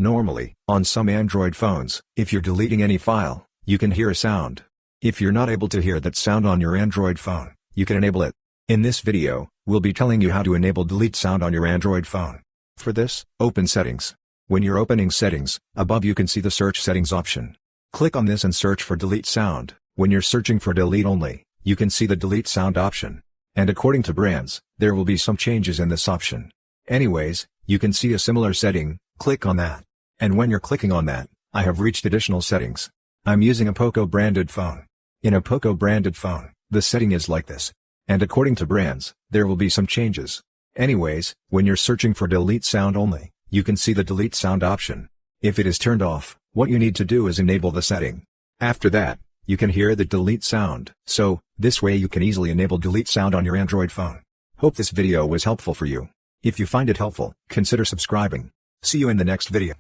Normally, on some Android phones, if you're deleting any file, you can hear a sound. If you're not able to hear that sound on your Android phone, you can enable it. In this video, we'll be telling you how to enable delete sound on your Android phone. For this, open Settings. When you're opening Settings, above you can see the Search Settings option. Click on this and search for delete sound. When you're searching for delete only, you can see the delete sound option. And according to brands, there will be some changes in this option. Anyways, you can see a similar setting, click on that. And when you're clicking on that, I have reached additional settings. I'm using a Poco branded phone. In a Poco branded phone, the setting is like this. And according to brands, there will be some changes. Anyways, when you're searching for delete sound only, you can see the delete sound option. If it is turned off, what you need to do is enable the setting. After that, you can hear the delete sound. So, this way you can easily enable delete sound on your Android phone. Hope this video was helpful for you. If you find it helpful, consider subscribing. See you in the next video.